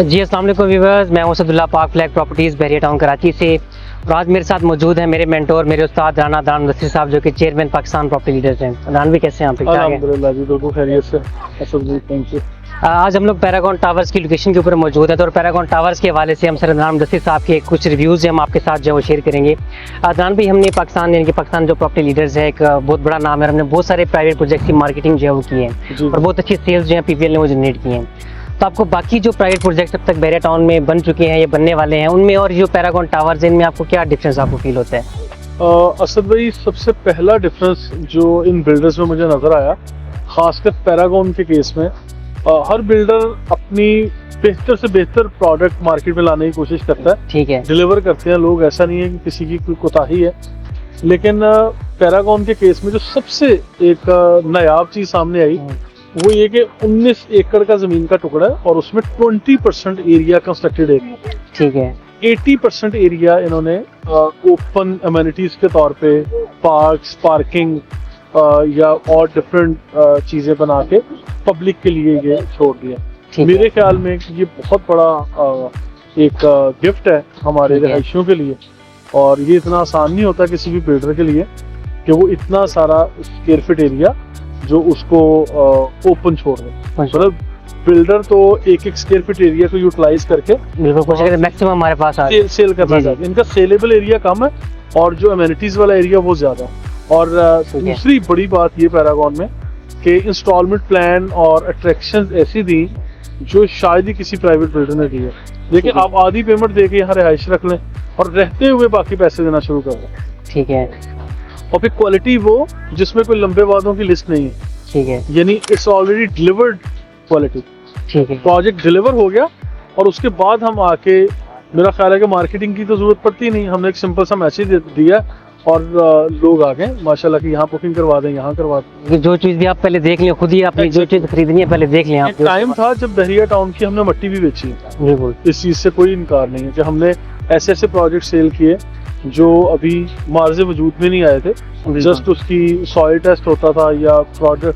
जी अस्सलाम वालेकुम व्यूअर्स, मैं हूं सदुल्ला पाक फ्लैग प्रॉपर्टीज़ बहरिया टाउन कराची से। और आज मेरे साथ मौजूद हैं मेरे मेंटोर, मेरे उस्ताद राना दान नसीर साहब, जो कि चेयरमैन पाकिस्तान प्रॉपर्टी लीडर्स हैं। दान भी कैसे हैं आप? ठीक ठाक हैं? अल्हम्दुलिल्लाह जी, बिल्कुल खैरियत से। असद जी, थैंक यू। आज हम लोग पैरागॉन टावर्स की लोकेशन के ऊपर मौजूद हैं, तो पैरागॉन टावर्स के हवाले से हम सर नाम नसीर साहब के कुछ रिव्यूज़ हैं हम आपके साथ जो है वो शेयर करेंगे। दान भी हमने पाकिस्तान यानी कि पाकिस्तान जो प्रॉपर्टी लीडर्स है, एक बहुत बड़ा नाम है, हमने बहुत सारे प्राइवेट प्रोजेक्ट की मार्केटिंग जो है वो की है और बहुत अच्छी सेल्स जो है PPL ने वो जनरेट की हैं। तो आपको बाकी जो प्राइवेट प्रोजेक्ट अब तक बहरिया टाउन में बन चुके हैं या बनने वाले हैं, उनमें और जो पैरागॉन टावर्स हैं, इनमें आपको क्या डिफरेंस आपको फील होता है? असद भाई, सबसे पहला डिफरेंस जो इन बिल्डर्स में मुझे नज़र आया, खासकर पैरागॉन के केस में, हर बिल्डर अपनी बेहतर से बेहतर प्रोडक्ट मार्केट में लाने की कोशिश करता है। ठीक है, डिलीवर करते हैं लोग, ऐसा नहीं है कि किसी की कोई कोताही है। लेकिन पैरागॉन के केस में जो सबसे एक नायाब चीज़ सामने आई वो ये कि 19 एकड़ का जमीन का टुकड़ा है और उसमें 20% एरिया कंस्ट्रक्टेड एरिया। ठीक है, 80% एरिया इन्होंने ओपन अमेनिटीज के तौर पे पार्क्स, पार्किंग या और डिफरेंट चीजें बना के पब्लिक के लिए ये छोड़ दिया। मेरे ख्याल में ये बहुत बड़ा एक गिफ्ट है हमारे रहायशियों के लिए, और ये इतना आसान नहीं होता किसी भी बिल्डर के लिए कि वो इतना सारा स्क्वायर फीट एरिया जो उसको ओपन छोड़ दे। मतलब बिल्डर तो एक स्क्वायर फीट एरिया को यूटिलाइज करके मैक्सिमम हमारे पास सेल करना चाहते हैं। इनका सेलेबल एरिया कम है और जो अमेनिटीज वाला एरिया वो ज्यादा है। और दूसरी बड़ी बात ये पैरागॉन में कि इंस्टॉलमेंट प्लान और अट्रैक्शन ऐसी दी जो शायद ही किसी प्राइवेट बिल्डर ने दी है। देखिए, आप आधी पेमेंट दे के यहाँ रिहाइश रख लें और रहते हुए बाकी पैसे देना शुरू कर दें। ठीक है, और फिर क्वालिटी वो जिसमें कोई लंबे वादों की लिस्ट नहीं है। ठीक है, यानी इट्स ऑलरेडी डिलीवर्ड क्वालिटी। ठीक है, प्रोजेक्ट डिलीवर हो गया और उसके बाद हम आके, मेरा ख्याल है कि मार्केटिंग की तो जरूरत पड़ती नहीं। हमने एक सिंपल सा मैसेज दिया और लोग आ गए माशाल्लाह कि यहाँ बुकिंग करवा दें, यहाँ करवा दें। जो चीज भी आप पहले देख लें, खुद ही आपने जो चीज खरीदनी है पहले देख लें आप। टाइम था जब बहरिया टाउन की हमने मट्टी भी बेची है, बिल्कुल, इस चीज से कोई इनकार नहीं है कि हमने ऐसे ऐसे प्रोजेक्ट सेल किए जो अभी मार्जे वजूद में नहीं आए थे। जस्ट उसकी सॉइल टेस्ट होता था या प्रोडक्ट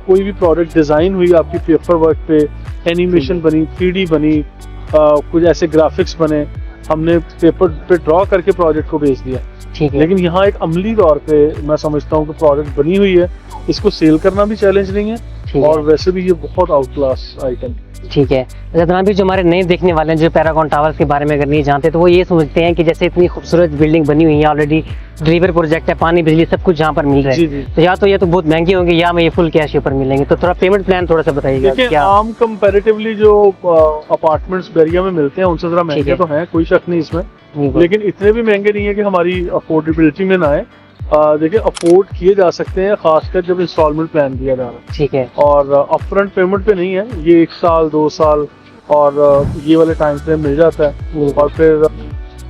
कोई भी प्रोडक्ट डिजाइन हुई आपकी पेपर वर्क पे, एनिमेशन बनी, 3D बनी, कुछ ऐसे ग्राफिक्स बने, हमने पेपर पे ड्रॉ करके प्रोजेक्ट को बेच दिया। लेकिन यहाँ एक अमली तौर पे मैं समझता हूँ कि प्रोडक्ट बनी हुई है, इसको सेल करना भी चैलेंज नहीं है और वैसे भी ये बहुत आउट क्लास आइटम। ठीक है, जनाब भी जो हमारे नए देखने वाले हैं जो पैरागॉन टावर्स के बारे में अगर नहीं जानते तो वो ये समझते हैं कि जैसे इतनी खूबसूरत बिल्डिंग बनी हुई है, ऑलरेडी डिलीवर प्रोजेक्ट है, पानी बिजली सब कुछ यहाँ पर मिल रहा है, तो या तो ये तो बहुत महंगी होंगी या हमें ये फुल कैश पर मिलेंगे। तो थोड़ा पेमेंट प्लान थोड़ा सा बताइएगा। क्या आम कंपैरेटिवली जो अपार्टमेंट्स बहरिया में मिलते हैं उनसे जरा महंगे तो हैं, कोई शक नहीं इसमें, लेकिन इतने भी महंगे नहीं है कि हमारी अफोर्डेबिलिटी में ना आए। देखिए, अफोर्ड किए जा सकते हैं खासकर जब इंस्टॉलमेंट प्लान किया जा रहा है। ठीक है, और अपफ्रंट पेमेंट पे नहीं है, ये 1 साल 2 साल और ये वाले टाइम फ्रेम मिल जाता है। और फिर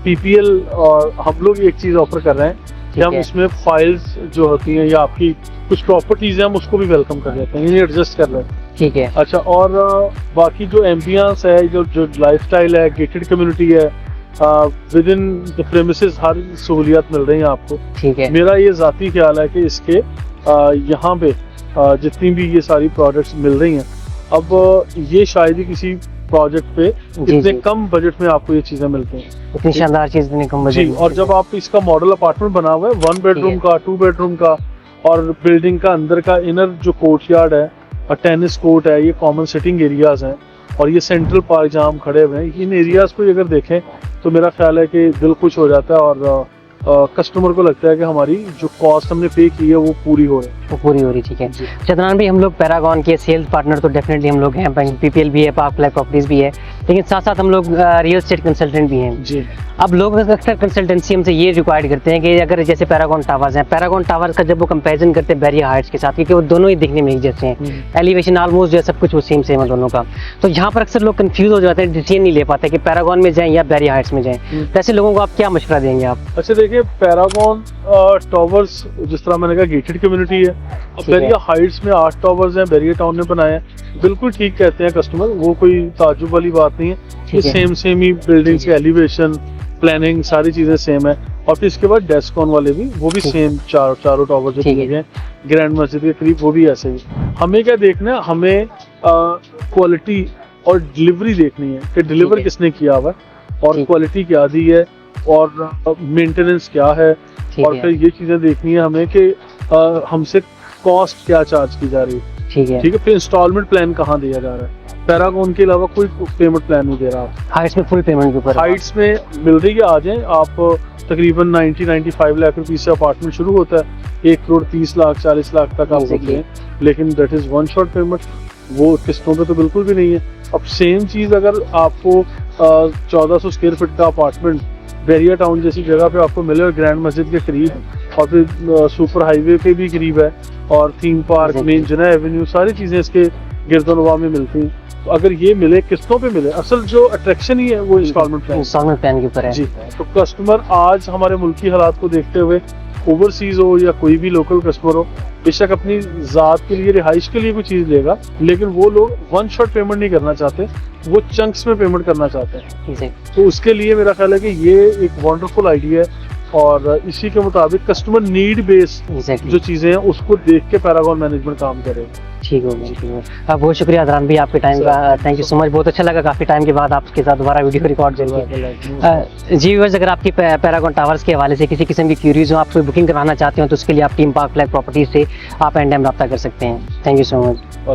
PPL और हम लोग एक चीज ऑफर कर रहे हैं कि हम इसमें फाइल्स जो होती हैं या आपकी कुछ प्रॉपर्टीज हैं हम उसको भी वेलकम कर लेते हैं, यानी एडजस्ट कर रहे हैं। ठीक है, अच्छा, और बाकी जो एम्बियंस है, जो लाइफस्टाइल है, गेटेड कम्युनिटी है, विद इन द प्रेमिसेस हर सहूलियत मिल रही है आपको। ठीक है, मेरा ये जाती ख्याल है कि इसके यहाँ पे जितनी भी ये सारी प्रोडक्ट्स मिल रही हैं, अब ये शायद ही किसी प्रोजेक्ट पे इतने कम बजट में आपको ये चीजें मिलती हैं। इतनी शानदार चीज इतनी कम बजट में। और जब आप इसका मॉडल अपार्टमेंट बना हुआ है 1 बेडरूम का, 2 बेडरूम का, और बिल्डिंग का अंदर का इनर जो कोर्टयार्ड है और टेनिस कोर्ट है, ये कॉमन सिटिंग एरियाज हैं और ये सेंट्रल पार्क जहाँ हम खड़े हुए हैं, इन एरियाज को अगर देखें तो मेरा ख्याल है कि दिल खुश हो जाता है और कस्टमर को लगता है कि हमारी जो कॉस्ट हमने पे की है वो पूरी हो रही है। ठीक है, चंद्रनाथ भी हम लोग पैरागॉन के सेल्स पार्टनर तो डेफिनेटली हम लोग हैं, PPL भी है, पाक फ्लैग प्रॉपर्टीज भी है, लेकिन साथ साथ हम लोग रियल एस्टेट कंसल्टेंट भी हैं जी। अब लोग अक्सर कंसल्टेंसी हमसे ये रिक्वायर्ड करते हैं कि अगर जैसे पैरागॉन टावर्स हैं, पैरागॉन टावर्स का जब वो कंपैरिजन करते हैं बहरिया हाइट्स के साथ, क्योंकि वो दोनों ही दिखने में एक जैसे हैं, एलिवेशन ऑलमोस्ट जो है सब कुछ वो सेम है दोनों का, तो यहाँ पर अक्सर लोग कंफ्यूज हो जाते हैं, डिसीजन नहीं ले पाते कि पैरागॉन में जाएं या बहरिया हाइट्स में जाएं। तो ऐसे लोगों को आप क्या मशवरा देंगे आप? अच्छा, देखिए, पैरागॉन टावर्स जिस तरह मैंने कहा गेटेड कम्युनिटी है, बहरिया हाइट्स में 8 टावर्स हैं, बहरिया टाउन ने बनाए हैं, बिल्कुल ठीक कहते हैं कस्टमर, वो कोई ताजुब वाली बात नहीं है। सेम ही बिल्डिंग्स के एलिवेशन, प्लानिंग, सारी चीजें सेम है। और फिर इसके बाद डेस्कॉन वाले भी, वो भी ठीक। सेम चारों टावर जो ठीक दिए है। गए हैं ग्रैंड मस्जिद के करीब, वो भी ऐसे ही। हमें क्या देखना है, हमें क्वालिटी और डिलीवरी देखनी है कि डिलीवर है। किसने किया हुआ है और ठीक। क्वालिटी क्या दी है और मेंटेनेंस क्या है, ठीक और है। फिर ये चीजें देखनी है हमें कि हमसे कॉस्ट क्या चार्ज की जा रही है। ठीक है। ठीक है, फिर इंस्टॉलमेंट प्लान कहाँ दिया जा रहा है। पैरागॉन के अलावा कोई पेमेंट प्लान नहीं दे रहा आप। हाइट्स में फुल पेमेंट के ऊपर है। हाइट्स में मिल रही है, आ जाएं आप। तकरीबन 90-95 लाख रुपए से अपार्टमेंट शुरू होता है, 1 करोड़ 30 लाख 40 लाख तक आप Exactly. लें, लेकिन that is one shot payment, वो किस्तों पे तो बिल्कुल भी नहीं है। अब सेम चीज अगर आपको 1400 स्क्वायर फीट का अपार्टमेंट बैरिया टाउन जैसी जगह पे आपको मिले और ग्रैंड मस्जिद के करीब और फिर सुपर हाईवे पे भी करीब है और थीम पार्क, Exactly. मेन जुना एवेन्यू, सारी चीजें इसके गिरदोनवा में मिलती हैं, तो अगर ये मिले किस्तों पे मिले, असल जो अट्रैक्शन ही है वो इंस्टॉलमेंट प्लान। इंस्टॉलमेंट प्लान के ऊपर है। जी, तो कस्टमर आज हमारे मुल्की हालात को देखते हुए, ओवरसीज हो या कोई भी लोकल कस्टमर हो, बेशक अपनी जात के लिए, रिहाइश के लिए कोई चीज लेगा, लेकिन वो लोग वन शॉट पेमेंट नहीं करना चाहते, वो चंक्स में पेमेंट करना चाहते हैं। Exactly. तो उसके लिए मेरा ख्याल है कि ये एक वंडरफुल आइडिया है और इसी के मुताबिक कस्टमर नीड बेस्ड Exactly. जो चीजें हैं उसको देख के पैरागॉन मैनेजमेंट काम करेगा। ठीक हो गया, ठीक हो गया। बहुत शुक्रिया अदरान भाई आपके टाइम Sir, का, थैंक यू सो मच। बहुत अच्छा लगा काफ़ी टाइम के बाद आपके साथ दोबारा वीडियो रिकॉर्ड करके। जी व्यूअर्स, अगर आपकी पैरागॉन टावर्स के हवाले से किसी किस्म की क्यूरीज हो, आप कोई बुकिंग कराना चाहते हो, तो उसके लिए आप टीम पार्क फ्लैग प्रॉपर्टीज से आप एंड टाइम रब्ता कर सकते हैं। Thank you so much.